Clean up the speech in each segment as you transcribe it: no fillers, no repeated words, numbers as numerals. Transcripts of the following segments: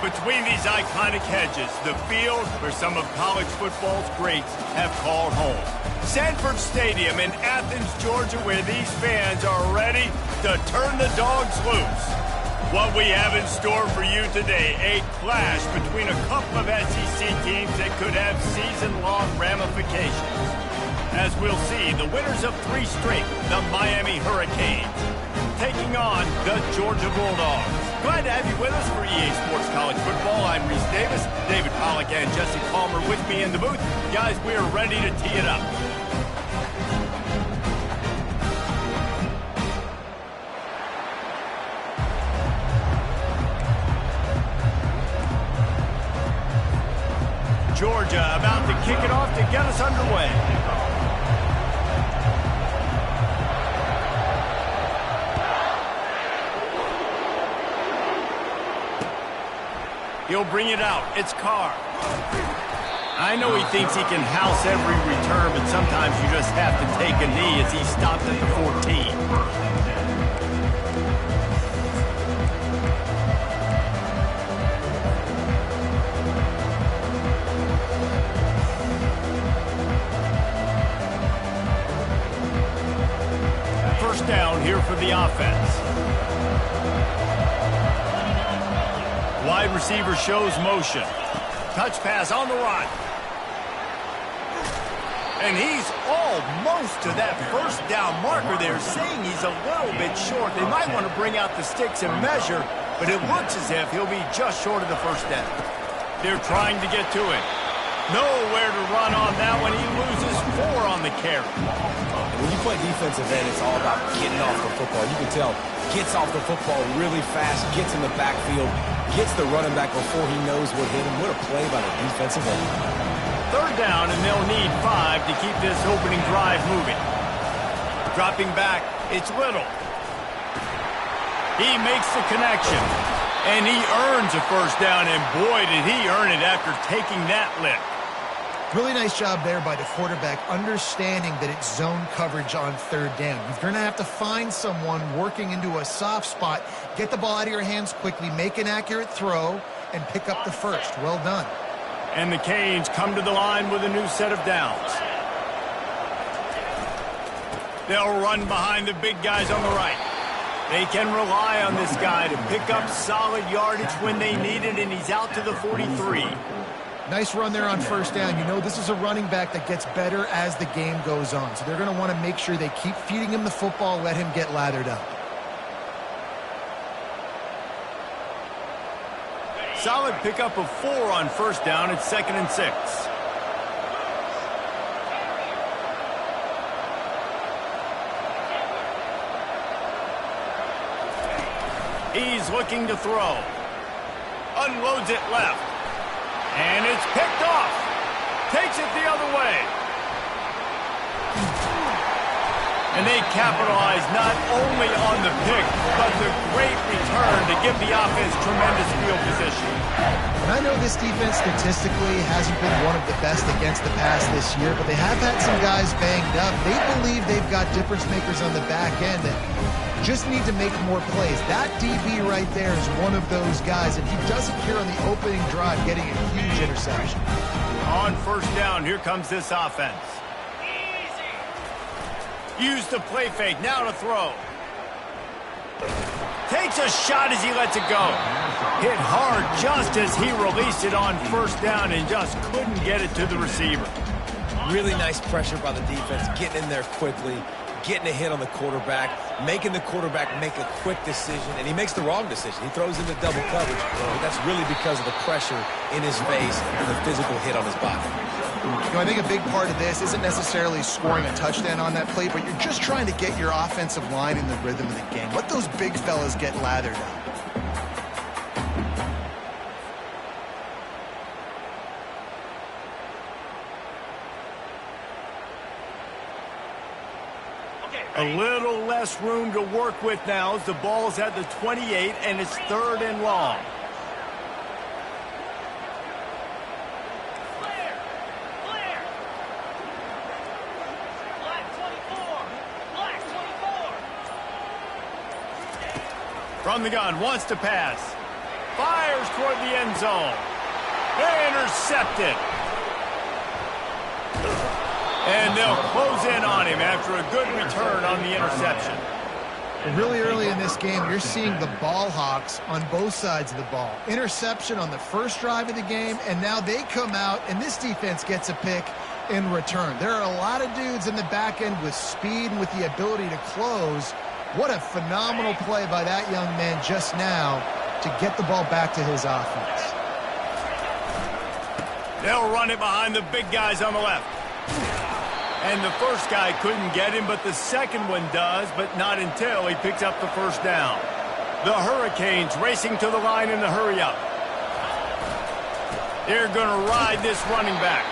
Between these iconic hedges, the field where some of college football's greats have called home. Sanford Stadium in Athens, Georgia, where these fans are ready to turn the dogs loose. What we have in store for you today, a clash between a couple of SEC teams that could have season-long ramifications. As we'll see, the winners of 3 straight, the Miami Hurricanes, taking on the Georgia Bulldogs. Glad to have you with us for EA Sports College Football. I'm Reese Davis, David Pollack and Jesse Palmer with me in the booth. Guys, we are ready to tee it up. Georgia about to kick it off to get us underway. He'll bring it out. It's Carr. I know he thinks he can house every return, but sometimes you just have to take a knee as he stopped at the 14. First down here for the offense. Wide receiver shows motion. Touch pass on the run. And he's almost to that first down marker there, saying he's a little bit short. They might want to bring out the sticks and measure, but it looks as if he'll be just short of the first down. They're trying to get to it. Nowhere to run on that one. He loses 4 on the carry. When you play defensive end, it's all about getting off the football. You can tell, gets off the football really fast, gets in the backfield, gets the running back before he knows what hit him. What a play by the defensive end. Third down, and they'll need 5 to keep this opening drive moving. Dropping back, it's Little. He makes the connection, and he earns a first down, and boy, did he earn it after taking that lick. Really nice job there by the quarterback, understanding that it's zone coverage on third down. You're going to have to find someone working into a soft spot, get the ball out of your hands quickly, make an accurate throw, and pick up the first. Well done. And the Canes come to the line with a new set of downs. They'll run behind the big guys on the right. They can rely on this guy to pick up solid yardage when they need it, and he's out to the 43. Nice run there on first down. You know, this is a running back that gets better as the game goes on. So they're going to want to make sure they keep feeding him the football, let him get lathered up. Solid pickup of 4 on first down. It's 2nd and 6. He's looking to throw. Unloads it left. And it's picked off. Takes it the other way. And they capitalize not only on the pick, but the great return to give the offense tremendous field position. And I know this defense statistically hasn't been one of the best against the pass this year, but they have had some guys banged up. They believe they've got difference makers on the back end that just need to make more plays. That DB right there is one of those guys, and he does appear on the opening drive getting a huge interception. On first down, here comes this offense. Use the play fake, now to throw. Takes a shot as he lets it go. Hit hard just as he released it on first down and just couldn't get it to the receiver. Really nice pressure by the defense, getting in there quickly, getting a hit on the quarterback, making the quarterback make a quick decision, and he makes the wrong decision. He throws into double coverage, but that's really because of the pressure in his face and the physical hit on his body. You know, I think a big part of this isn't necessarily scoring a touchdown on that play, but you're just trying to get your offensive line in the rhythm of the game. Let those big fellas get lathered up. A little less room to work with now as the ball's at the 28 and it's 3rd and long. From the gun, wants to pass. Fires toward the end zone. Intercepted. And they'll close in on him after a good return on the interception. Really early in this game, you're seeing the ball hawks on both sides of the ball. Interception on the first drive of the game, and now they come out, and this defense gets a pick in return. There are a lot of dudes in the back end with speed and with the ability to close. What a phenomenal play by that young man just now to get the ball back to his offense. They'll run it behind the big guys on the left. And the first guy couldn't get him, but the second one does, but not until he picks up the first down. The Hurricanes racing to the line in the hurry-up. They're going to ride this running back.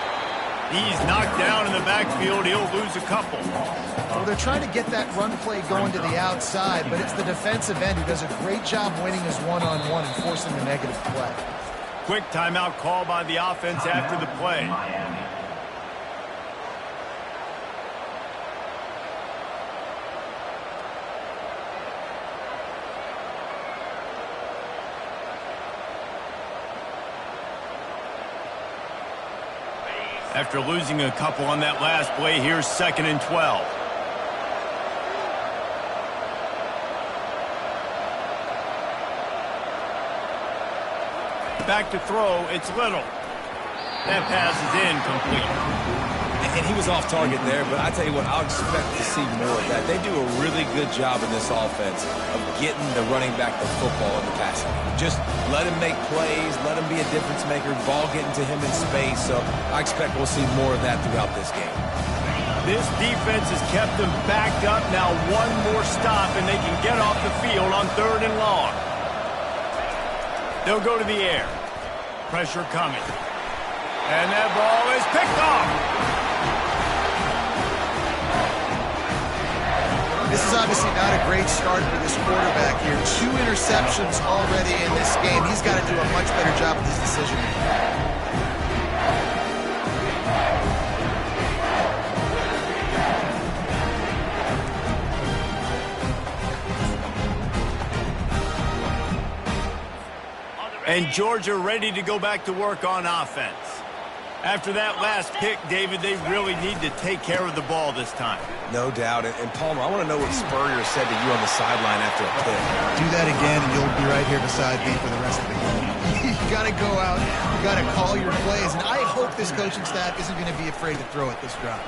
He's knocked down in the backfield. He'll lose a couple. Well, they're trying to get that run play going to the outside, but it's the defensive end who does a great job winning his one-on-one and forcing the negative play. Quick timeout call by the offense after the play. After losing a couple on that last play, here's 2nd and 12. Back to throw, it's Little. That pass is incomplete. And he was off target there, but I tell you what, I'll expect to see more of that. They do a really good job in this offense of getting the running back the football in the passing game. Just let him make plays, let him be a difference maker, ball getting to him in space. So I expect we'll see more of that throughout this game. This defense has kept them backed up. Now one more stop, and they can get off the field on 3rd and long. They'll go to the air. Pressure coming. And that ball is picked off. This is obviously not a great start for this quarterback here. 2 interceptions already in this game. He's got to do a much better job with his decision making. And Georgia ready to go back to work on offense. After that last pick, David, they really need to take care of the ball this time. No doubt. And Palmer, I want to know what Spurrier said to you on the sideline after a pick. Do that again, and you'll be right here beside me for the rest of the game. You got to go out. You got to call your plays. And I hope this coaching staff isn't going to be afraid to throw at this drive.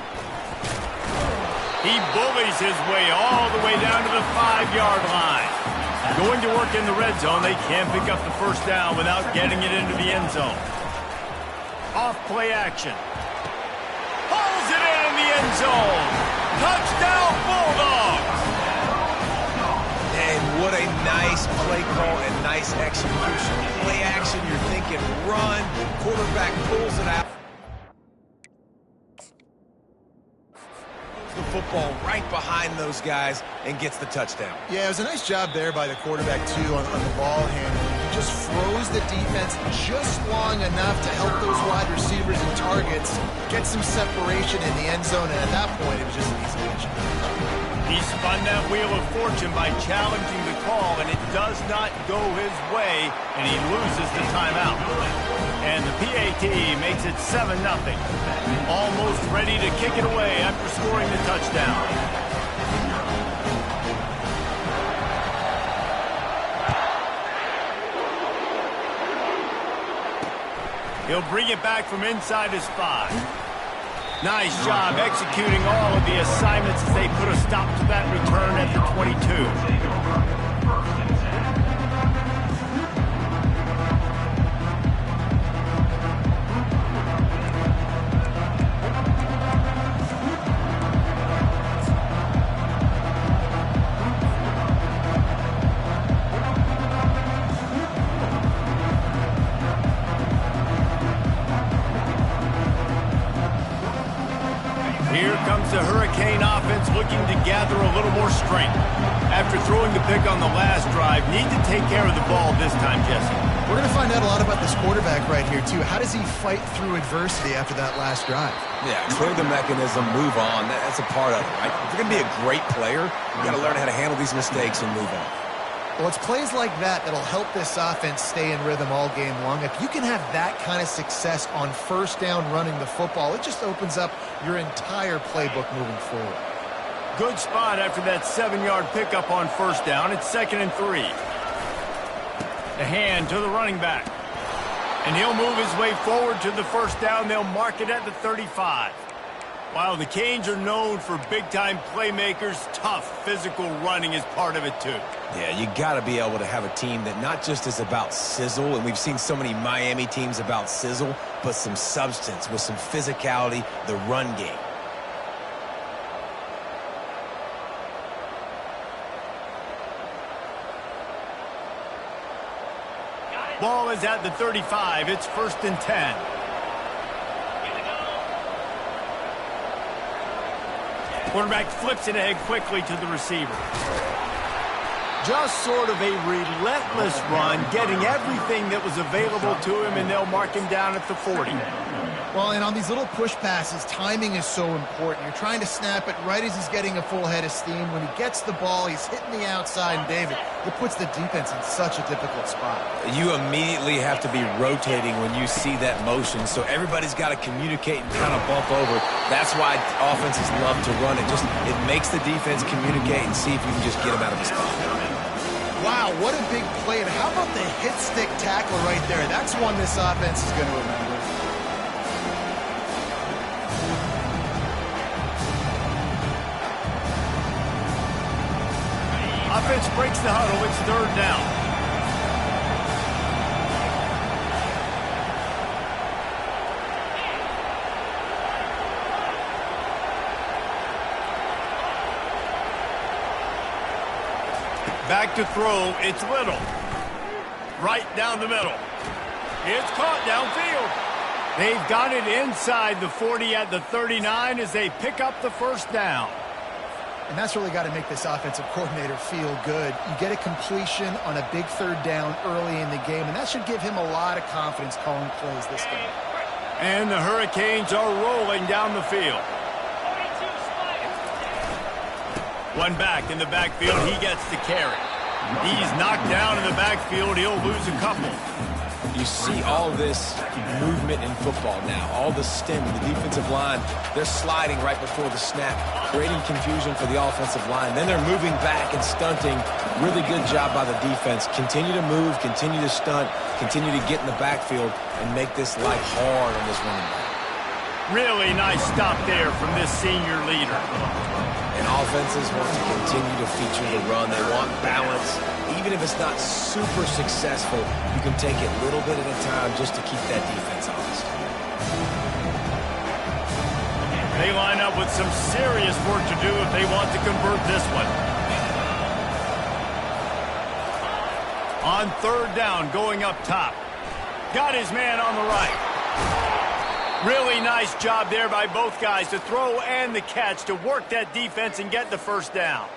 He bullies his way all the way down to the 5-yard line. Going to work in the red zone, they can't pick up the first down without getting it into the end zone. Off play action. Pulls it in the end zone. Touchdown Bulldogs. And what a nice play call and nice execution. Play action, you're thinking run. Quarterback pulls it out. The football right behind those guys and gets the touchdown. Yeah, it was a nice job there by the quarterback, too, on the ball handling. He just froze the defense just long enough to help those wide receivers and targets get some separation in the end zone, and at that point, it was just an easy catch. He spun that wheel of fortune by challenging the call, and it does not go his way, and he loses the timeout. And the PAT makes it 7-0. Almost ready to kick it away after scoring the touchdown. He'll bring it back from inside his 5. Nice job executing all of the assignments as they put a stop to that return at the 22. Here comes the Hurricane offense looking to gather a little more strength. After throwing the pick on the last drive, need to take care of the ball this time, Jesse. We're going to find out a lot about this quarterback right here, too. How does he fight through adversity after that last drive? Yeah, clear the mechanism, move on. That's a part of it, right? If you're going to be a great player, you got to learn how to handle these mistakes and move on. Well, it's plays like that that'll help this offense stay in rhythm all game long. If you can have that kind of success on first down running the football, it just opens up your entire playbook moving forward. Good spot after that 7-yard pickup on first down. It's 2nd and 3. The hand to the running back. And he'll move his way forward to the first down. They'll mark it at the 35. While the Canes are known for big-time playmakers, tough physical running is part of it too. Yeah, you got to be able to have a team that not just is about sizzle, and we've seen so many Miami teams about sizzle, but some substance with some physicality, the run game. Ball is at the 35. It's 1st and 10. Quarterback flips it ahead quickly to the receiver. Just sort of a relentless run, getting everything that was available to him, and they'll mark him down at the 40. Well, and on these little push passes, timing is so important. You're trying to snap it right as he's getting a full head of steam. When he gets the ball, he's hitting the outside, and David, it puts the defense in such a difficult spot. You immediately have to be rotating when you see that motion, so everybody's got to communicate and kind of bump over. That's why offenses love to run it. It makes the defense communicate and see if you can just get him out of his spot. Wow, what a big play. And how about the hit stick tackle right there? That's one this offense is going to remember. Offense breaks the huddle. It's 3rd down. Back to throw. It's Little. Right down the middle. It's caught downfield. They've got it inside the 40 at the 39 as they pick up the first down. And that's really got to make this offensive coordinator feel good. You get a completion on a big 3rd down early in the game, and that should give him a lot of confidence calling plays this game. And the Hurricanes are rolling down the field. One back in the backfield. He gets the carry. He's knocked down in the backfield. He'll lose a couple. You see all this movement in football now, all the stem, the defensive line, they're sliding right before the snap, creating confusion for the offensive line. Then they're moving back and stunting. Really good job by the defense. Continue to move, continue to stunt, continue to get in the backfield and make this life hard on this running back. Really nice stop there from this senior leader. And offenses want to continue to feature the run. They want balance. Even if it's not super successful, you can take it little bit at a time just to keep that defense honest. They line up with some serious work to do if they want to convert this one. On 3rd down, going up top. Got his man on the right. Really nice job there by both guys to throw and the catch to work that defense and get the first down.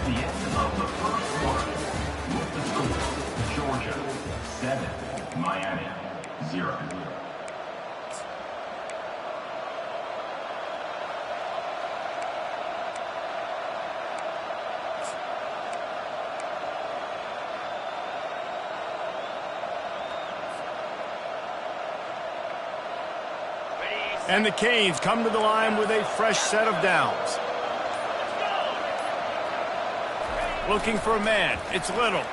The end of the first quarter. With the score, Georgia 7, Miami 0. And the Canes come to the line with a fresh set of downs. Looking for a man. It's Little.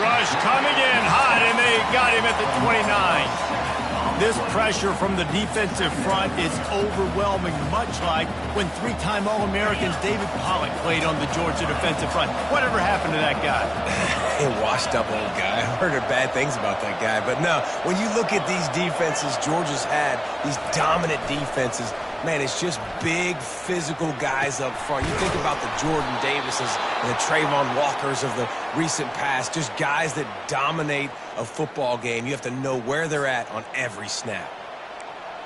Rush coming in hot, and they got him at the 29. This pressure from the defensive front is overwhelming, much like when 3-time All-American David Pollock played on the Georgia defensive front. Whatever happened to that guy? A washed-up old guy. I heard bad things about that guy. But no, when you look at these defenses Georgia's had, these dominant defenses, man, it's just big, physical guys up front. You think about the Jordan Davises and the Trayvon Walkers of the recent past, just guys that dominate a football game. You have to know where they're at on every snap.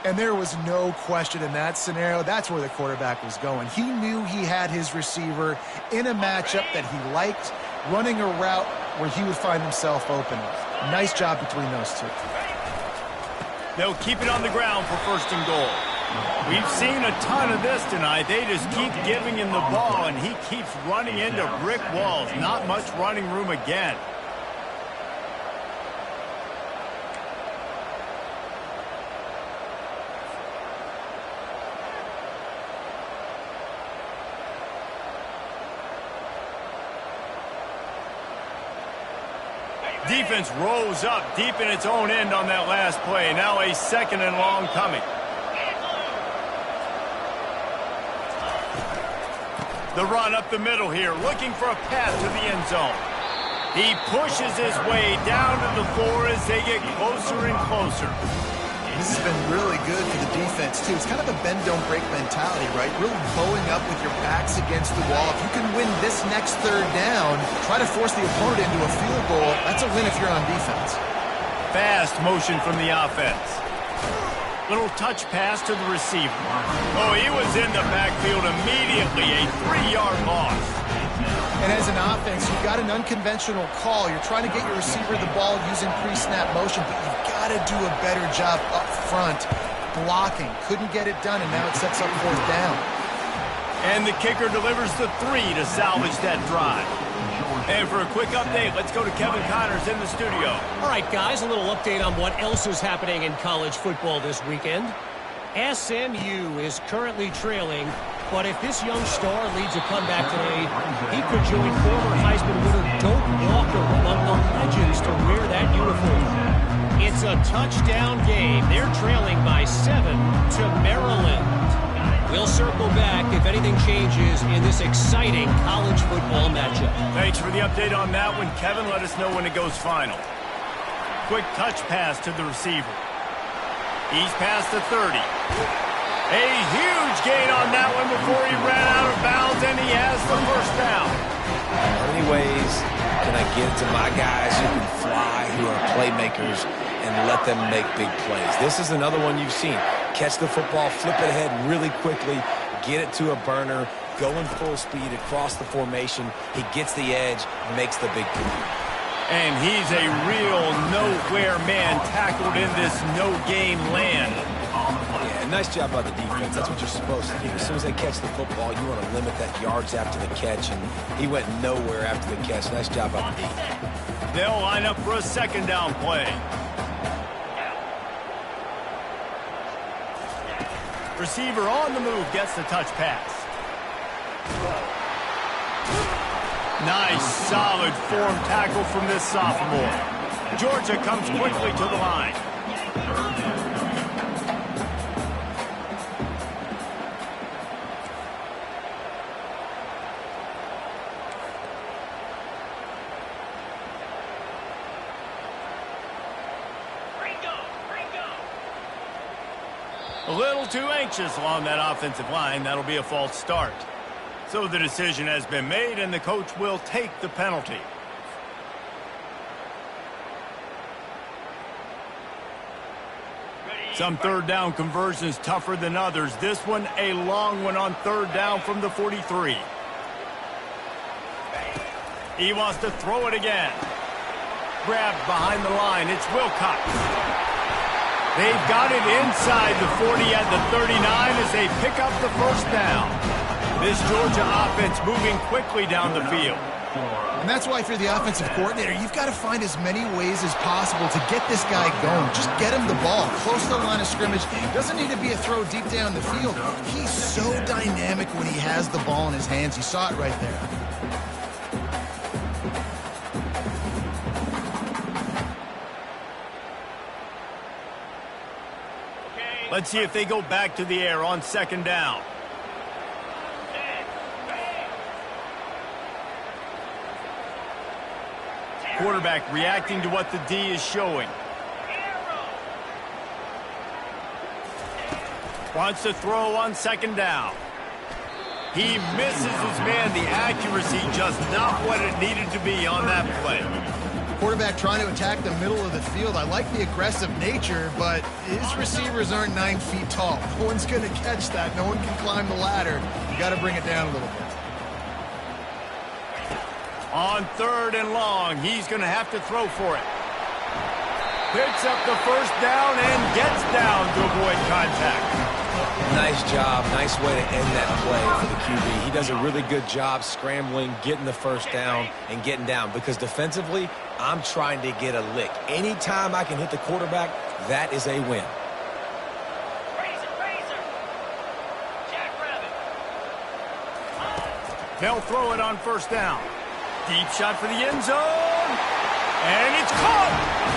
And there was no question in that scenario. That's where the quarterback was going. He knew he had his receiver in a matchup that he liked, running a route where he would find himself open. Nice job between those two. They'll keep it on the ground for first and goal. We've seen a ton of this tonight. They just keep giving him the ball, and he keeps running into brick walls. Not much running room again. Defense rose up deep in its own end on that last play. Now a second and long coming. The run up the middle here, looking for a path to the end zone. He pushes his way down to the floor as they get closer and closer. This has been really good for the defense, too. It's kind of a bend-don't-break mentality, right? Really bowing up with your backs against the wall. If you can win this next third down, try to force the opponent into a field goal. That's a win if you're on defense. Fast motion from the offense. Little touch pass to the receiver. Oh, he was in the backfield immediately. A 3-yard loss. And as an offense, you've got an unconventional call. You're trying to get your receiver the ball using pre-snap motion, but you've got to do a better job up front blocking. Couldn't get it done, and now it sets up fourth down. And the kicker delivers the 3 to salvage that drive. And for a quick update, let's go to Kevin Connors in the studio. All right, guys, a little update on what else is happening in college football this weekend. SMU is currently trailing, but if this young star leads a comeback today, he could join former Heisman winner Doak Walker among the legends to wear that uniform. It's a touchdown game. They're trailing by 7 to Maryland. We'll circle back if anything changes in this exciting college football matchup. Thanks for the update on that one, Kevin. Let us know when it goes final. Quick touch pass to the receiver. He's past the 30. A huge gain on that one before he ran out of bounds, and he has the first down. How many ways can I get to my guys who can fly, who are playmakers, and let them make big plays? This is another one you've seen. Catch the football, flip it ahead really quickly, get it to a burner, going full speed across the formation. He gets the edge, makes the big play. And he's a real nowhere man tackled in this no-gain land. Yeah, nice job by the defense. That's what you're supposed to do. As soon as they catch the football, you want to limit that yards after the catch, and he went nowhere after the catch. Nice job by the defense. They'll line up for a second down play. Receiver on the move gets the touch pass. Nice, solid form tackle from this sophomore. Georgia comes quickly to the line. A little too anxious along that offensive line. That'll be a false start. So the decision has been made, and the coach will take the penalty. Some third down conversions tougher than others. This one, a long one on third down from the 43. He wants to throw it again. Grabbed behind the line. It's Wilcox. They've got it inside the 40 at the 39 as they pick up the first down. This Georgia offense moving quickly down the field. And that's why if you're the offensive coordinator, you've got to find as many ways as possible to get this guy going. Just get him the ball close to the line of scrimmage. Doesn't need to be a throw deep down the field. He's so dynamic when he has the ball in his hands. You saw it right there. Let's see if they go back to the air on second down. Quarterback reacting to what the D is showing. Wants to throw on second down. He misses his man. The accuracy just not what it needed to be on that play. Quarterback trying to attack the middle of the field. I like the aggressive nature, but his receivers aren't 9 feet tall. No one's going to catch that. No one can climb the ladder. You got to bring it down a little bit. On 3rd and long, he's going to have to throw for it. Picks up the first down and gets down to avoid contact. Nice job. Nice way to end that play for the QB. He does a really good job scrambling, getting the first down, and getting down. Because defensively, I'm trying to get a lick. Anytime I can hit the quarterback, that is a win. They'll throw it on first down. Deep shot for the end zone. And it's caught.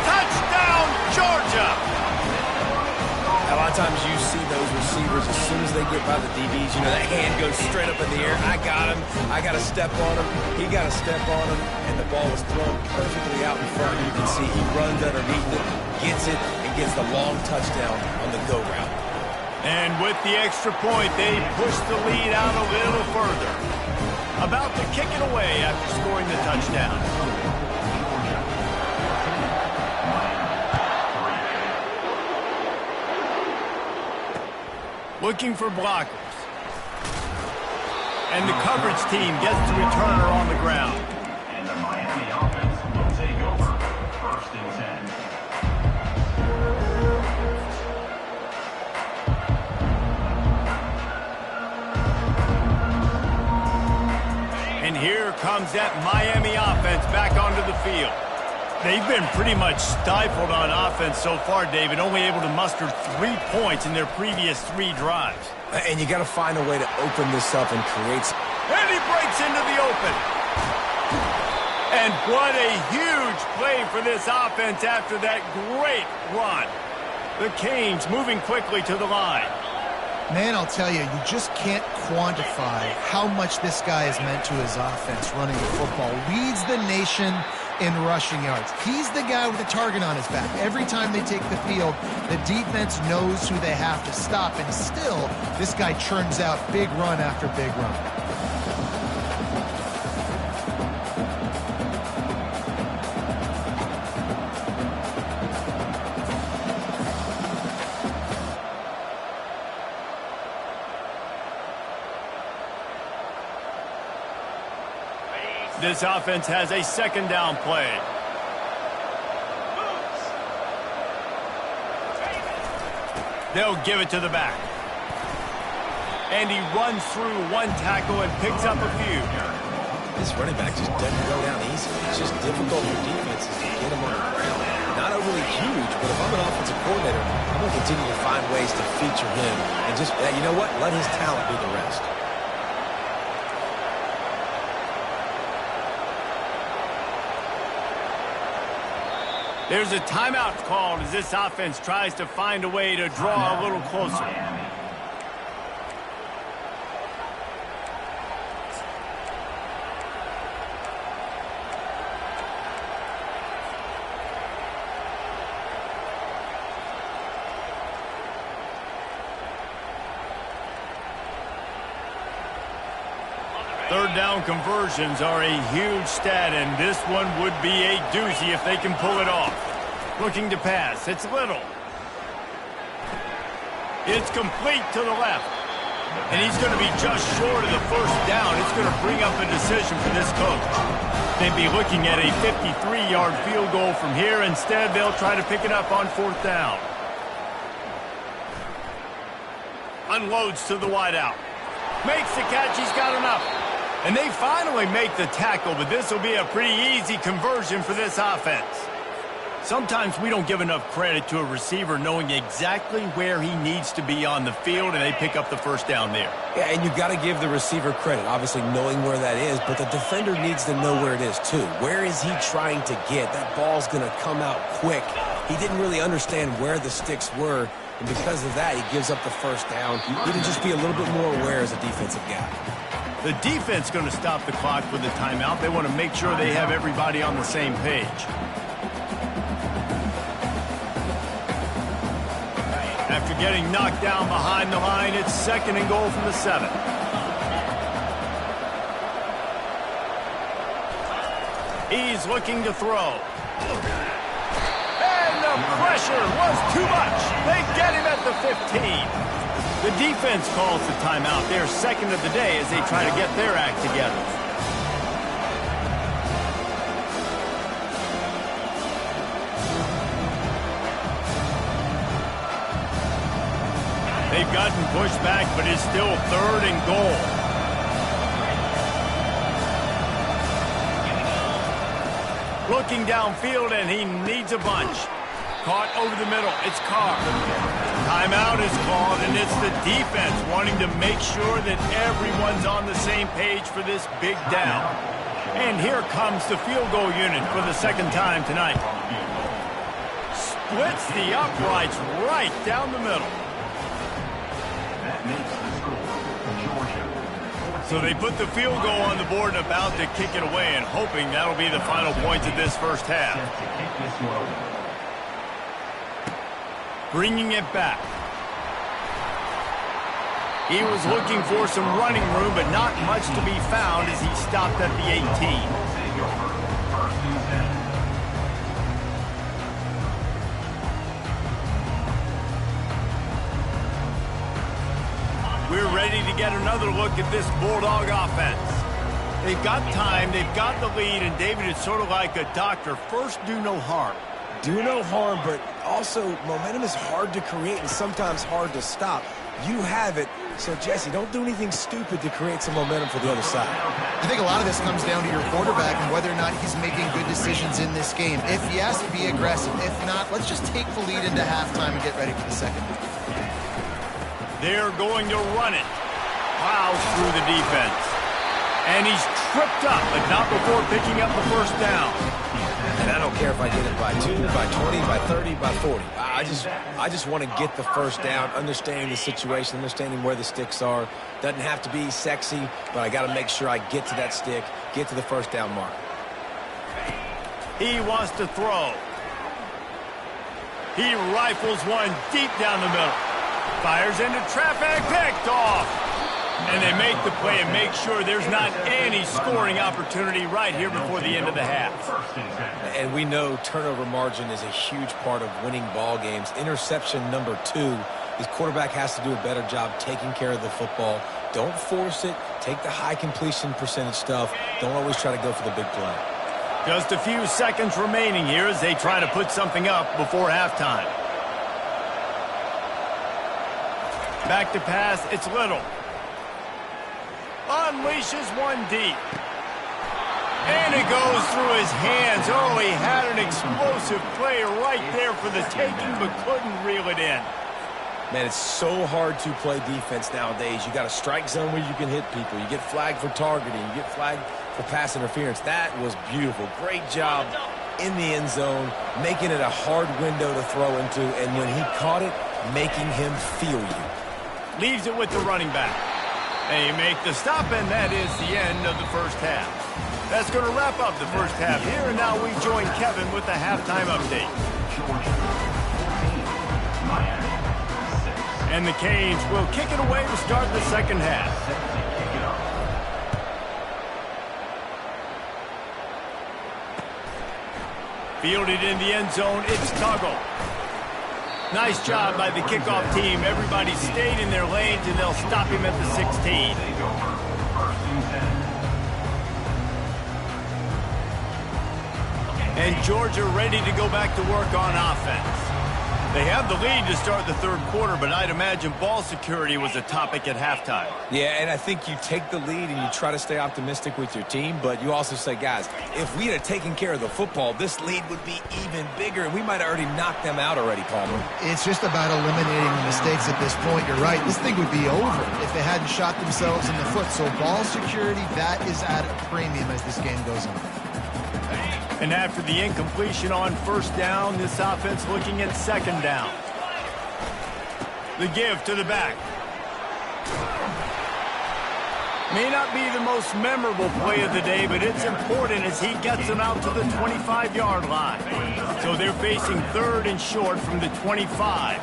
Touchdown, Georgia. A lot of times you see those receivers, as soon as they get by the DBs, you know, that hand goes straight up in the air. I got him. I got to step on him. He got to step on him. And the ball was thrown perfectly out in front. You can see he runs underneath it, gets it, and gets the long touchdown on the go route. And with the extra point, they push the lead out a little further. About to kick it away after scoring the touchdown. Looking for blockers. And the coverage team gets the returner on the ground. And the Miami offense will take over 1st and 10. And here comes that Miami offense back onto the field. They've been pretty much stifled on offense so far, David, only able to muster 3 points in their previous 3 drives. And you got to find a way to open this up and create. And he breaks into the open. And what a huge play for this offense after that great run. The Canes moving quickly to the line. Man, I'll tell you, you just can't quantify how much this guy has meant to his offense running the football. Leads the nation in rushing yards. He's the guy with the target on his back. Every time they take the field, the defense knows who they have to stop, and still, this guy churns out big run after big run. This offense has a 2nd down play. They'll give it to the back. And he runs through 1 tackle and picks up a few. This running back just doesn't go down easy. It's just difficult for defenses to get him on the ground. Not overly huge, but if I'm an offensive coordinator, I'm going to continue to find ways to feature him. And just, you know what? Let his talent be the rest. There's a timeout called as this offense tries to find a way to draw a little closer. Third down conversions are a huge stat, and this one would be a doozy if they can pull it off. Looking to pass. It's Little. It's complete to the left. And he's going to be just short of the first down. It's going to bring up a decision for this coach. They'd be looking at a 53-yard field goal from here. Instead, they'll try to pick it up on 4th down. Unloads to the wideout. Makes the catch. He's got enough. And they finally make the tackle, but this will be a pretty easy conversion for this offense. Sometimes we don't give enough credit to a receiver knowing exactly where he needs to be on the field, and they pick up the first down there. Yeah, and you got to give the receiver credit, obviously knowing where that is, but the defender needs to know where it is too. Where is he trying to get? That ball's going to come out quick. He didn't really understand where the sticks were, and because of that, he gives up the first down. He need to just be a little bit more aware as a defensive guy. The defense going to stop the clock with a timeout. They want to make sure they have everybody on the same page. After getting knocked down behind the line, it's 2nd and goal from the 7. He's looking to throw. And the pressure was too much. They get him at the 15. The defense calls the timeout. Their second of the day as they try to get their act together. They've gotten pushed back, but it's still 3rd and goal. Looking downfield, and he needs a bunch. Caught over the middle. It's Carr. Timeout is called, and it's the defense wanting to make sure that everyone's on the same page for this big down. And here comes the field goal unit for the second time tonight. Splits the uprights right down the middle. So they put the field goal on the board and about to kick it away, and hoping that'll be the final points of this first half. Bringing it back. He was looking for some running room, but not much to be found as he stopped at the 18. We're ready to get another look at this Bulldog offense. They've got time, they've got the lead, and David, it's sort of like a doctor. First, do no harm. Do no harm, but also momentum is hard to create and sometimes hard to stop. You have it, so Jesse, don't do anything stupid to create some momentum for the other side. I think a lot of this comes down to your quarterback and whether or not he's making good decisions in this game. If yes, be aggressive. If not, let's just take the lead into halftime and get ready for the second. They're going to run it. Plows through the defense. And he's tripped up, but not before picking up the first down. And I don't care if I get it by 2, by 20, by 30, by 40. I just want to get the first down, understanding the situation, understanding where the sticks are. Doesn't have to be sexy, but I got to make sure I get to that stick, get to the first down mark. He wants to throw. He rifles one deep down the middle. Fires into traffic, picked off. And they make the play and make sure there's not any scoring opportunity right here before the end of the half. And we know turnover margin is a huge part of winning ball games. Interception number 2. His quarterback has to do a better job taking care of the football. Don't force it. Take the high completion percentage stuff. Don't always try to go for the big play. Just a few seconds remaining here as they try to put something up before halftime. Back to pass, it's Little. Unleashes one deep. And it goes through his hands. Oh, he had an explosive play right there for the taking, but couldn't reel it in. Man, it's so hard to play defense nowadays. You got a strike zone where you can hit people. You get flagged for targeting. You get flagged for pass interference. That was beautiful. Great job in the end zone, making it a hard window to throw into, and when he caught it, making him feel you. Leaves it with the running back. They make the stop, and that is the end of the first half. That's going to wrap up the first half here, and now we join Kevin with the halftime update. And the Canes will kick it away to start the second half. Fielded in the end zone, it's Tuggle. Nice job by the kickoff team. Everybody stayed in their lanes, and they'll stop him at the 16. And Georgia ready to go back to work on offense. They have the lead to start the third quarter, but I'd imagine ball security was a topic at halftime. Yeah, and I think you take the lead and you try to stay optimistic with your team, but you also say, guys, if we had taken care of the football, this lead would be even bigger, and we might have already knocked them out already, Palmer. It's just about eliminating the mistakes at this point. You're right. This thing would be over if they hadn't shot themselves in the foot. So ball security, that is at a premium as this game goes on. And after the incompletion on first down, this offense looking at second down. The give to the back. May not be the most memorable play of the day, but it's important as he gets them out to the 25-yard line. So they're facing third and short from the 25.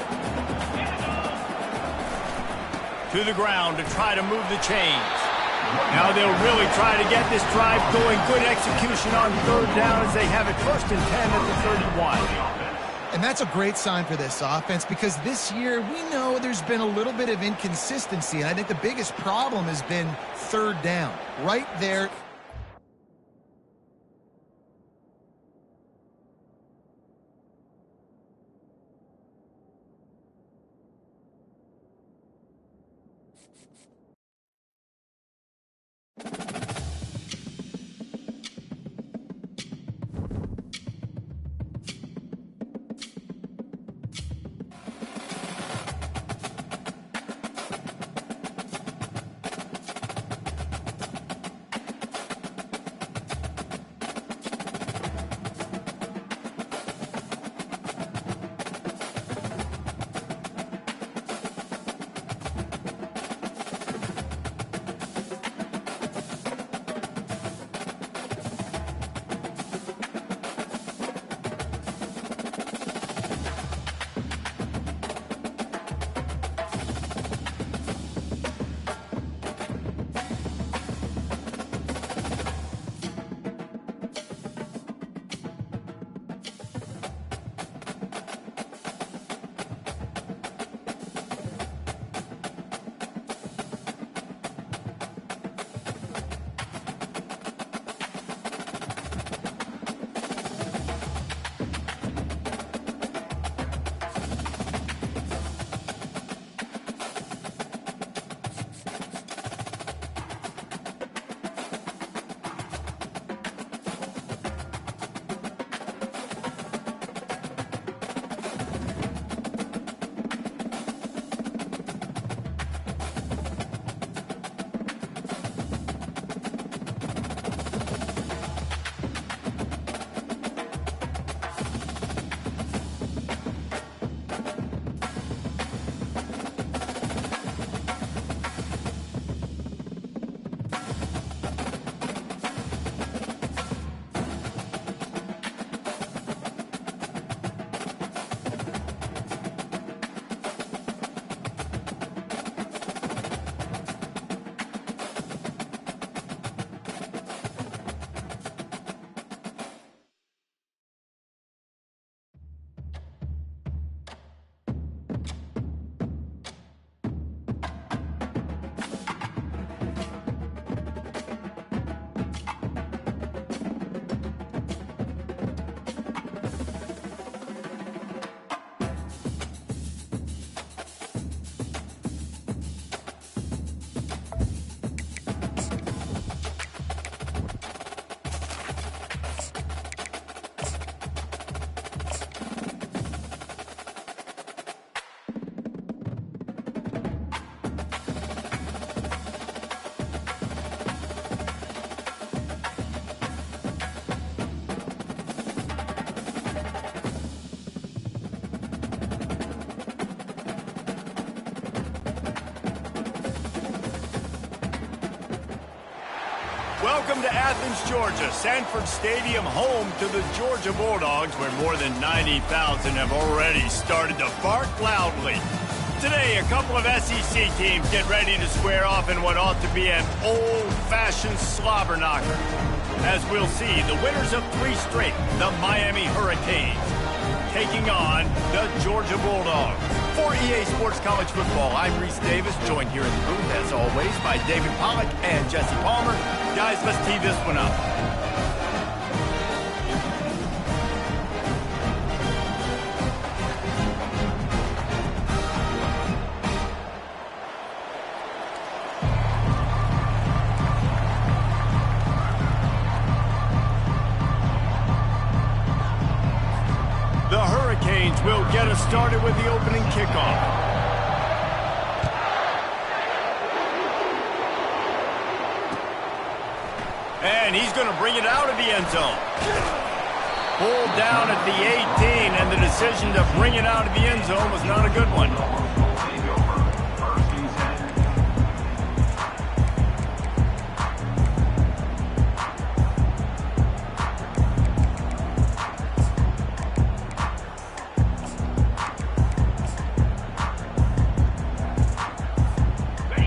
To the ground to try to move the chains. Now they'll really try to get this drive going. Good execution on third down as they have it 1st and 10 at the 31. And that's a great sign for this offense because this year we know there's been a little bit of inconsistency, and I think the biggest problem has been third down. Right there. Welcome to Athens, Georgia, Sanford Stadium, home to the Georgia Bulldogs, where more than 90,000 have already started to bark loudly. Today, a couple of SEC teams get ready to square off in what ought to be an old-fashioned slobber knocker. As we'll see, the winners of 3 straight, the Miami Hurricanes, taking on the Georgia Bulldogs. For EA Sports College Football, I'm Reese Davis, joined here in the booth, as always, by David Pollack and Jesse Palmer. Guys, let's tee this one up. The Hurricanes will get us started with the opening kickoff. And he's going to bring it out of the end zone. Pulled down at the 18, and the decision to bring it out of the end zone was not a good one.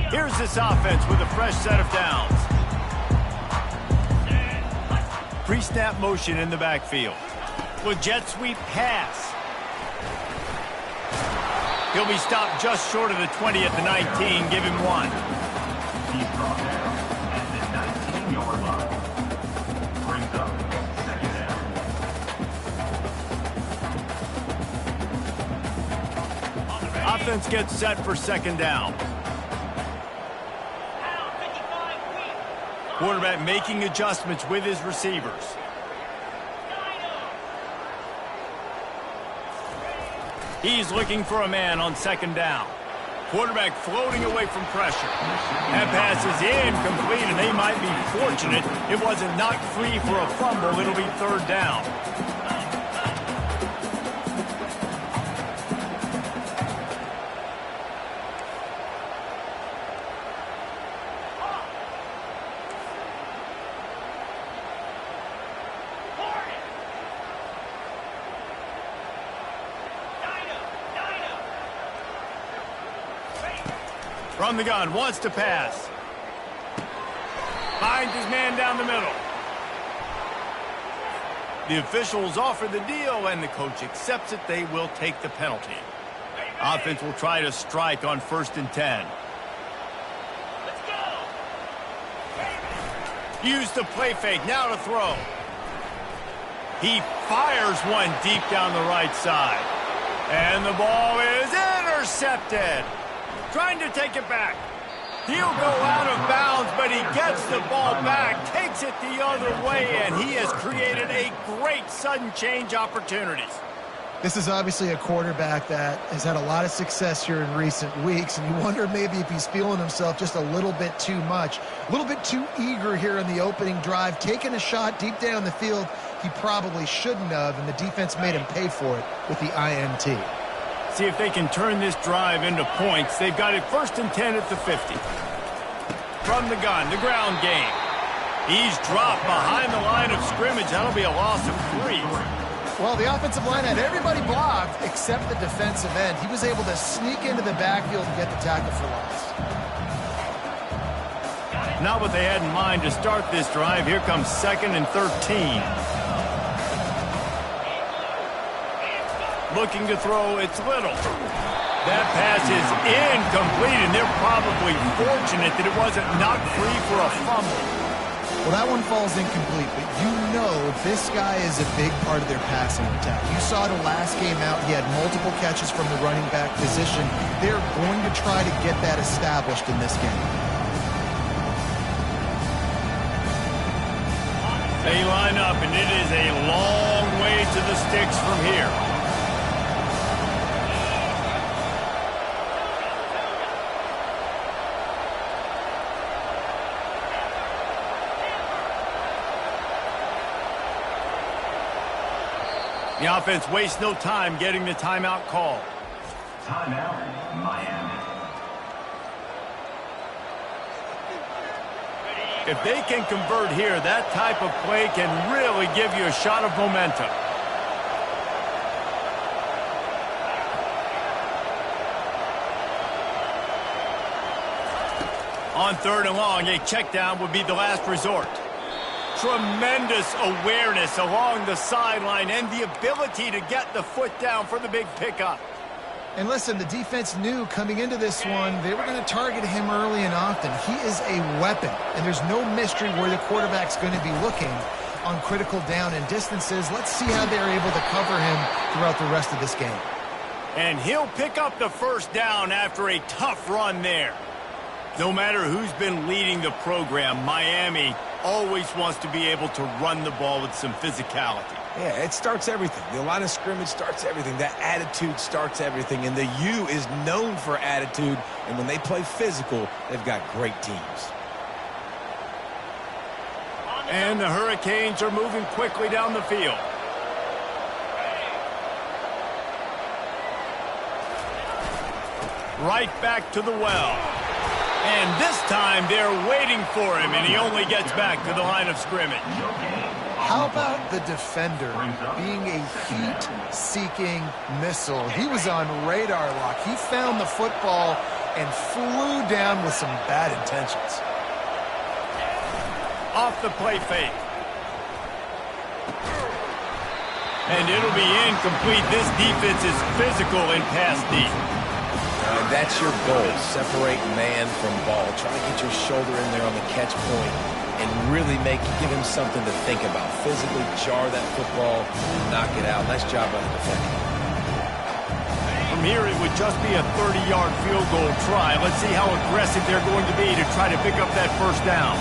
Here's the this offense with a fresh set of downs. Pre-snap motion in the backfield. With jet sweep pass. He'll be stopped just short of the 20 at the 19. Give him 1. He's brought down at the 19-yard line. Brings up second down. Offense gets set for second down. Quarterback making adjustments with his receivers. He's looking for a man on second down. Quarterback floating away from pressure. That pass is incomplete, and they might be fortunate it wasn't knocked free for a fumble. It'll be third down. From the gun, wants to pass. Finds his man down the middle. The officials offer the deal, and the coach accepts it. They will take the penalty. Offense will try to strike on 1st and 10. Use the play fake, now to throw. He fires one deep down the right side. And the ball is intercepted. Trying to take it back. He'll go out of bounds, but he gets the ball back, takes it the other way, and he has created a great sudden change opportunities. This is obviously a quarterback that has had a lot of success here in recent weeks, and you wonder maybe if he's feeling himself just a little bit too much, a little bit too eager here in the opening drive, taking a shot deep down the field he probably shouldn't have, and the defense made him pay for it with the INT. See if they can turn this drive into points. They've got it 1st and 10 at the 50. From the gun, the ground game. He's dropped behind the line of scrimmage. That'll be a loss of 3. Well, the offensive line had everybody blocked except the defensive end. He was able to sneak into the backfield and get the tackle for loss. Not what they had in mind to start this drive. Here comes 2nd and 13. Looking to throw, it's Little. That pass is incomplete, and they're probably fortunate that it wasn't knocked free for a fumble. Well, that one falls incomplete, but you know this guy is a big part of their passing attack. You saw the last game out, he had multiple catches from the running back position. They're going to try to get that established in this game. They line up, and it is a long way to the sticks from here. The offense wastes no time getting the timeout call. Timeout, Miami. If they can convert here, that type of play can really give you a shot of momentum. On 3rd and long, a check down would be the last resort. Tremendous awareness along the sideline and the ability to get the foot down for the big pickup. And listen, the defense knew coming into this one, they were going to target him early and often. He is a weapon, and there's no mystery where the quarterback's going to be looking on critical down and distances. Let's see how they're able to cover him throughout the rest of this game. And he'll pick up the 1st down after a tough run there. No matter who's been leading the program, Miami always wants to be able to run the ball with some physicality. Yeah, it starts everything. The line of scrimmage starts everything. That attitude starts everything. And the U is known for attitude. And when they play physical, they've got great teams. And the Hurricanes are moving quickly down the field. Right back to the well. And this time they're waiting for him, and he only gets back to the line of scrimmage. How about the defender being a heat-seeking missile? He was on radar lock. He found the football and flew down with some bad intentions. Off the play fake. And it'll be incomplete. This defense is physical and pass deep. That's your goal. Separate man from ball. Try to get your shoulder in there on the catch point and really give him something to think about. Physically jar that football, knock it out. Nice job by the defender. From here, it would just be a 30-yard field goal try. Let's see how aggressive they're going to be to try to pick up that first down.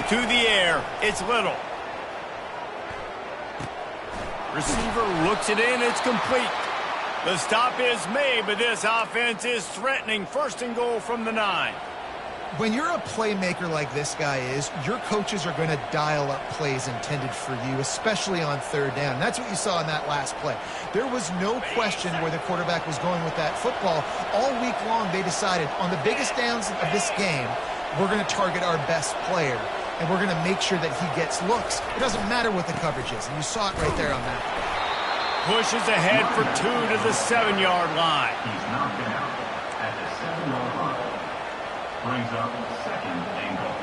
To the air, it's Little. Receiver looks it in, it's complete. The stop is made, but this offense is threatening. First and goal from the 9. When you're a playmaker like this guy is, your coaches are going to dial up plays intended for you, especially on third down. That's what you saw in that last play. There was no question where the quarterback was going with that football. All week long, they decided on the biggest downs of this game, we're going to target our best player, and we're going to make sure that he gets looks. It doesn't matter what the coverage is, and you saw it right there on that. Pushes ahead for 2 to the 7-yard line. He's knocked it out at the 7-yard line. Brings up second and goal.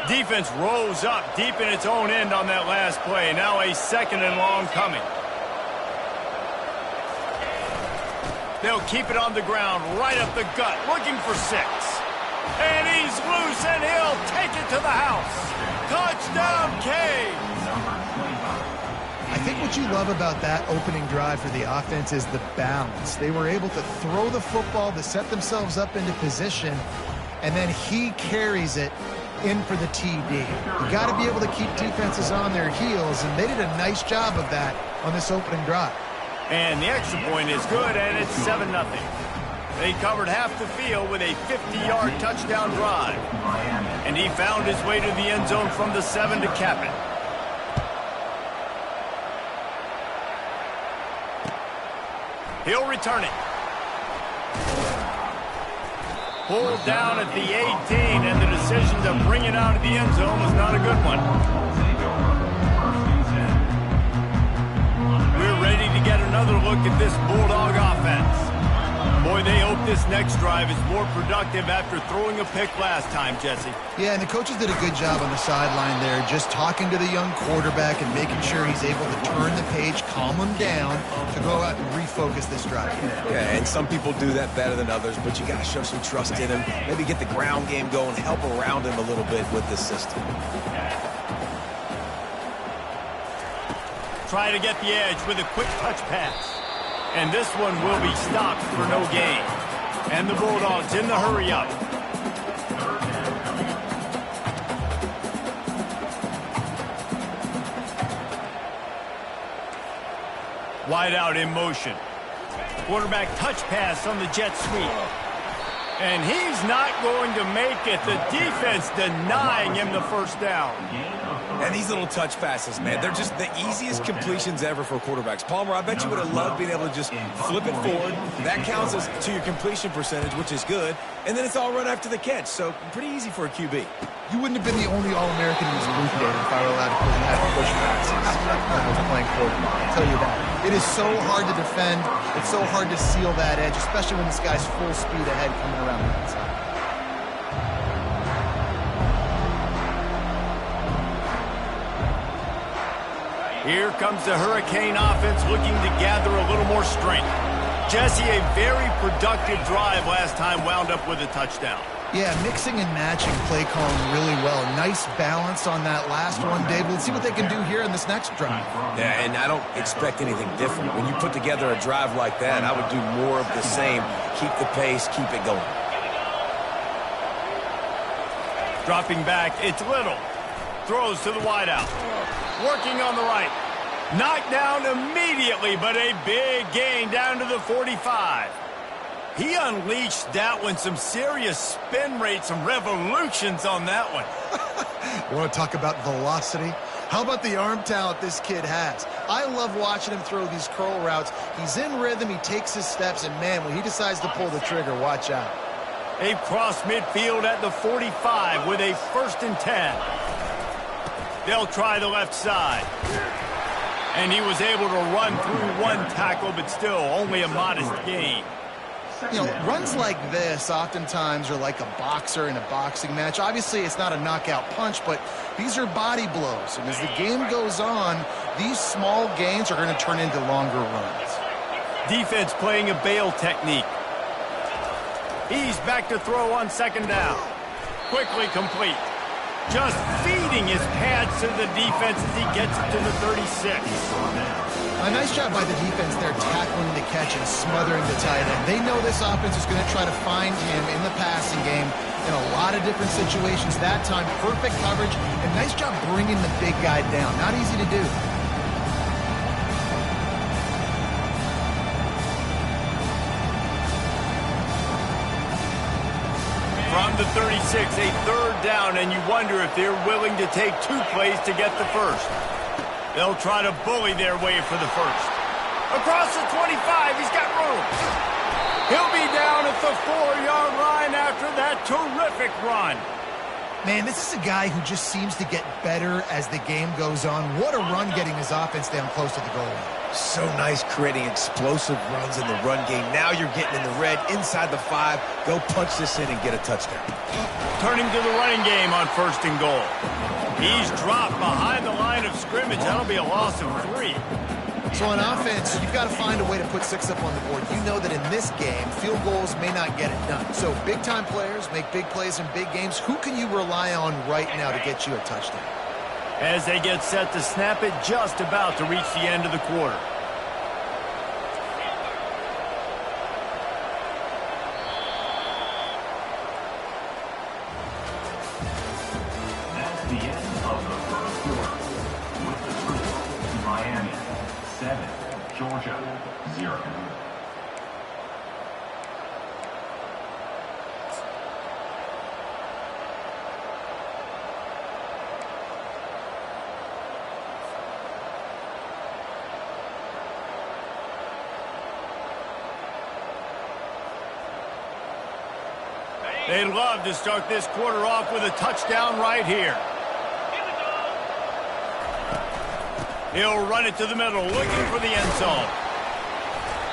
Defense rose up deep in its own end on that last play. Now a second and long coming. They'll keep it on the ground, right up the gut, looking for 6. And he's loose, and he'll take it to the house. Touchdown, Cade! I think what you love about that opening drive for the offense is the balance. They were able to throw the football to set themselves up into position, and then he carries it in for the TD. You got to be able to keep defenses on their heels, and they did a nice job of that on this opening drive. And the extra point is good, and it's 7-0. They covered half the field with a 50-yard touchdown drive. And he found his way to the end zone from the 7 to cap it. He'll return it. Pulled down at the 18, and the decision to bring it out of the end zone was not a good one. We're ready to get another look at this Bulldog offense. Boy, they hope this next drive is more productive after throwing a pick last time, Jesse. Yeah, and the coaches did a good job on the sideline there, just talking to the young quarterback and making sure he's able to turn the page, calm him down, to go out and refocus this drive. Yeah, and some people do that better than others, but you got to show some trust in him. Maybe get the ground game going, help around him a little bit with this system. Try to get the edge with a quick touch pass. And this one will be stopped for no gain. And the Bulldogs in the hurry up. Wide out in motion. Quarterback touch pass on the jet sweep. And he's not going to make it. The defense denying him the first down. And these little touch passes, man, they're just the easiest completions ever for quarterbacks. Palmer, I bet you would have loved being able to just flip it forward. That counts as to your completion percentage, which is good. And then it's all run after the catch, so pretty easy for a QB. You wouldn't have been the only All-American in this booth, David, if I were allowed to put in that push passes when I was playing quarterback. I'll tell you that. It is so hard to defend. It's so hard to seal that edge, especially when this guy's full speed ahead coming around the outside. Here comes the Hurricane offense looking to gather a little more strength. Jesse, a very productive drive last time, wound up with a touchdown. Yeah, mixing and matching play calling really well. Nice balance on that last one, Dave. Let's see what they can do here in this next drive. Yeah, and I don't expect anything different. When you put together a drive like that, I would do more of the same. Keep the pace, keep it going. Dropping back, it's Little. Throws to the wideout. Working on the right. Knocked down immediately, but a big gain down to the 45. He unleashed that one. Some serious spin rate, some revolutions on that one. You want to talk about velocity? How about the arm talent this kid has? I love watching him throw these curl routes. He's in rhythm, he takes his steps, and man, when he decides to pull the trigger, watch out. They've crossed midfield at the 45 with a 1st and 10. They'll try the left side. And he was able to run through one tackle, but still only a modest gain. You know, runs like this oftentimes are like a boxer in a boxing match. Obviously, it's not a knockout punch, but these are body blows. And as the game goes on, these small gains are going to turn into longer runs. Defense playing a bail technique. He's back to throw on 2nd down. Quickly complete. Just feeding his pads to the defense as he gets it to the 36. A nice job by the defense there tackling the catch and smothering the tight end. They know this offense is going to try to find him in the passing game in a lot of different situations. That time, perfect coverage, and nice job bringing the big guy down. Not easy to do. From the 36, a 3rd down, and you wonder if they're willing to take 2 plays to get the 1st. They'll try to bully their way for the 1st. Across the 25, he's got room. He'll be down at the 4-yard line after that terrific run. Man, this is a guy who just seems to get better as the game goes on. What a run getting his offense down close to the goal line. So nice creating explosive runs in the run game. Now you're getting in the red inside the 5. Go punch this in and get a touchdown. Turning to the running game on 1st and goal. He's dropped behind the line of scrimmage. That'll be a loss of 3. So on offense, you've got to find a way to put 6 up on the board. You know that in this game, field goals may not get it done. So big-time players make big plays in big games. Who can you rely on right now to get you a touchdown? As they get set to snap it, just about to reach the end of the quarter. That's the end of the 1st quarter. With the score, Miami 7, Georgia 0. They'd love to start this quarter off with a touchdown right here. He'll run it to the middle, looking for the end zone.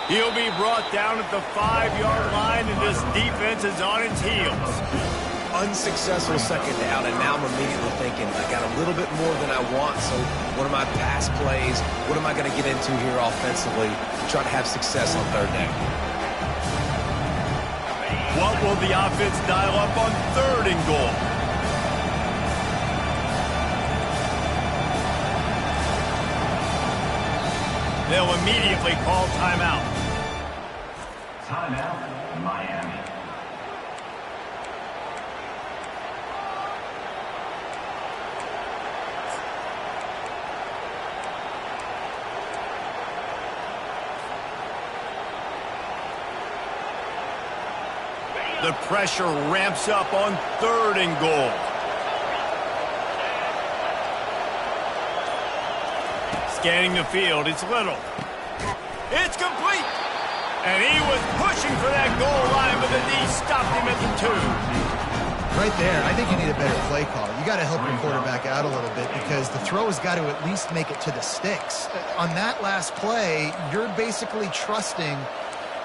He'll be brought down at the 5-yard line, and this defense is on its heels. Unsuccessful 2nd down, and now I'm immediately thinking, I got a little bit more than I want, so what are my pass plays? What am I going to get into here offensively to try to have success on 3rd down? What will the offense dial up on 3rd and goal? They'll immediately call timeout. Timeout, Miami. The pressure ramps up on 3rd and goal. Scanning the field, it's Little. It's complete! And he was pushing for that goal line, but the knee stopped him at the 2. Right there, I think you need a better play call. You got to help your quarterback out a little bit because the throw has got to at least make it to the sticks. On that last play, you're basically trusting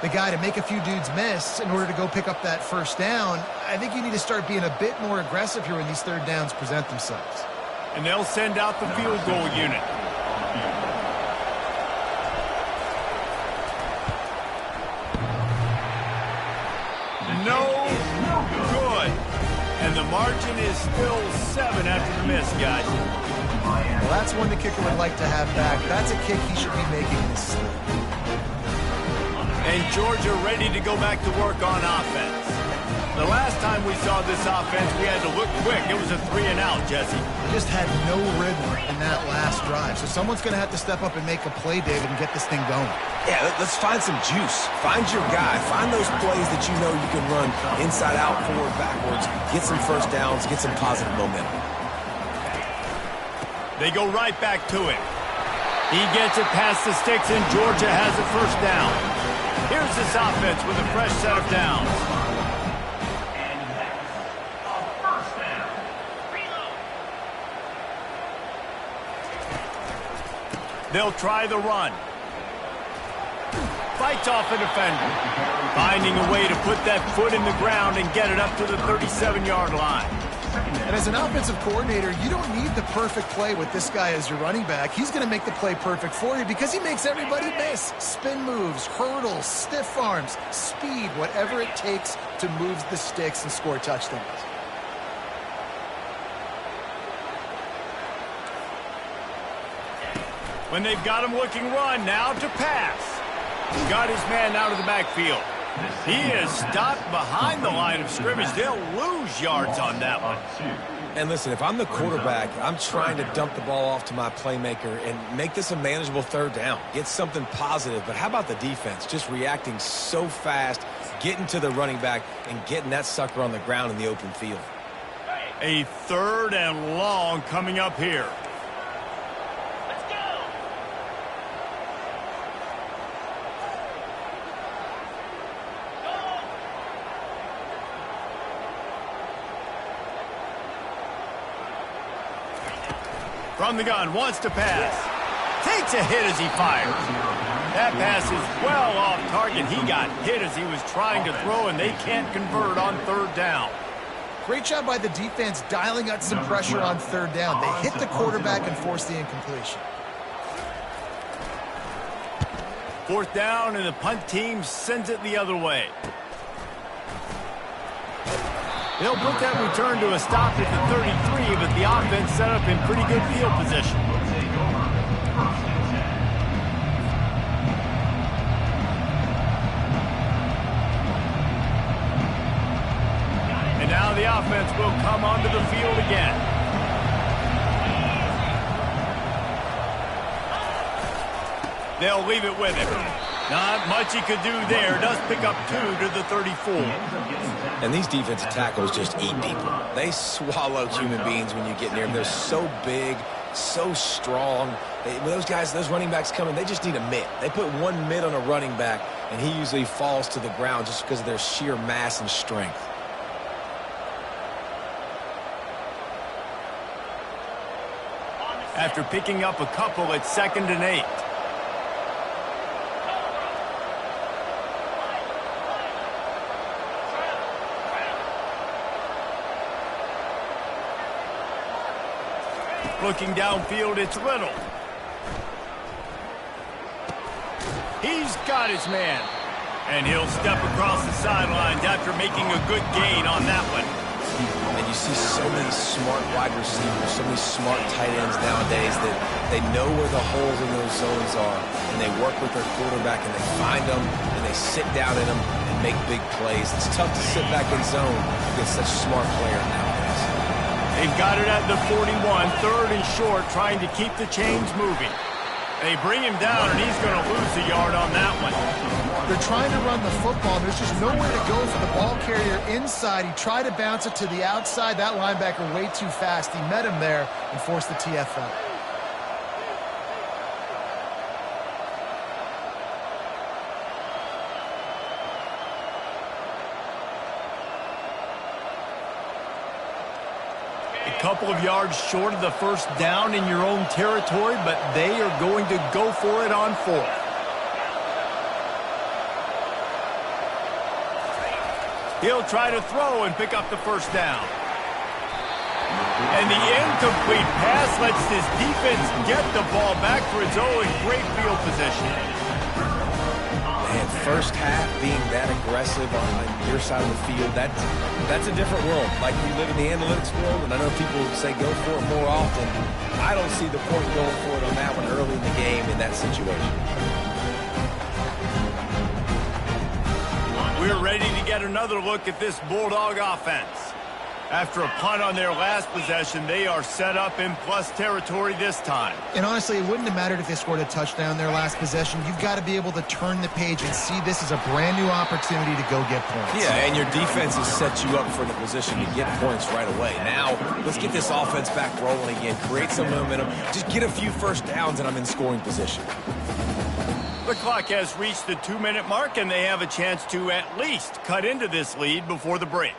the guy to make a few dudes miss in order to go pick up that 1st down. I think you need to start being a bit more aggressive here when these 3rd downs present themselves. And they'll send out the field goal unit. No good. And the margin is still 7 after the miss, guys. Well, that's one the kicker would like to have back. That's a kick he should be making this season. And Georgia ready to go back to work on offense. The last time we saw this offense, we had to look quick. It was a 3-and-out, Jesse. Just had no rhythm in that last drive. So someone's going to have to step up and make a play, David, and get this thing going. Yeah, let's find some juice. Find your guy. Find those plays that you know you can run inside out, forward, backwards. Get some 1st downs. Get some positive momentum. They go right back to him. He gets it past the sticks, and Georgia has a first down. Here's this offense with a fresh set of downs. And that's a first down. They'll try the run. Fights off a defender. Finding a way to put that foot in the ground and get it up to the 37-yard line. And as an offensive coordinator, you don't need the perfect play with this guy as your running back. He's going to make the play perfect for you because he makes everybody miss. Spin moves, hurdles, stiff arms, speed, whatever it takes to move the sticks and score touchdowns. When they've got him looking run, now to pass. He's got his man out of the backfield. He is stopped behind the line of scrimmage. They'll lose yards on that one. And listen, if I'm the quarterback, I'm trying to dump the ball off to my playmaker and make this a manageable third down. Get something positive. But how about the defense? Just reacting so fast, getting to the running back, and getting that sucker on the ground in the open field. A 3rd and long coming up here. From the gun, wants to pass. Takes a hit as he fires. That pass is well off target. He got hit as he was trying to throw, and they can't convert on 3rd down. Great job by the defense dialing out some pressure on 3rd down. They hit the quarterback and forced the incompletion. 4th down, and the punt team sends it the other way. They'll put that return to a stop at the 33, but the offense set up in pretty good field position. And now the offense will come onto the field again. They'll leave it with him. Not much he could do there. Does pick up 2 to the 34. And these defensive tackles just eat people. They swallow human beings when you get near them. They're so big, so strong. When those guys, those running backs come in, they just need a mitt. They put one mitt on a running back, and he usually falls to the ground just because of their sheer mass and strength. After picking up a couple, it's 2nd and 8. Looking downfield, it's Little. He's got his man. And he'll step across the sidelines after making a good gain on that one. And you see so many smart wide receivers, so many smart tight ends nowadays that they know where the holes in those zones are, and they work with their quarterback, and they find them, and they sit down in them and make big plays. It's tough to sit back in zone against such a smart player nowadays. They've got it at the 41, 3rd and short, trying to keep the chains moving. They bring him down, and he's going to lose a yard on that one. They're trying to run the football, and there's just nowhere to go for the ball carrier inside. He tried to bounce it to the outside. That linebacker way too fast. He met him there and forced the TFL. Couple of yards short of the first down in your own territory, but they are going to go for it on 4th. He'll try to throw and pick up the first down. And the incomplete pass lets this defense get the ball back for its own great field position. Man, first half being that aggressive on your side of the field, that's a different world. Like, you live in the analytics world, and I know people say go for it more often. I don't see the point going for it on that one early in the game in that situation. We're ready to get another look at this Bulldog offense. After a punt on their last possession, they are set up in plus territory this time. And honestly, it wouldn't have mattered if they scored a touchdown their last possession. You've got to be able to turn the page and see this as a brand new opportunity to go get points. Yeah, and your defense has set you up for the position to get points right away. Now, let's get this offense back rolling again, create some momentum, just get a few first downs, and I'm in scoring position. The clock has reached the 2-minute mark, and they have a chance to at least cut into this lead before the break.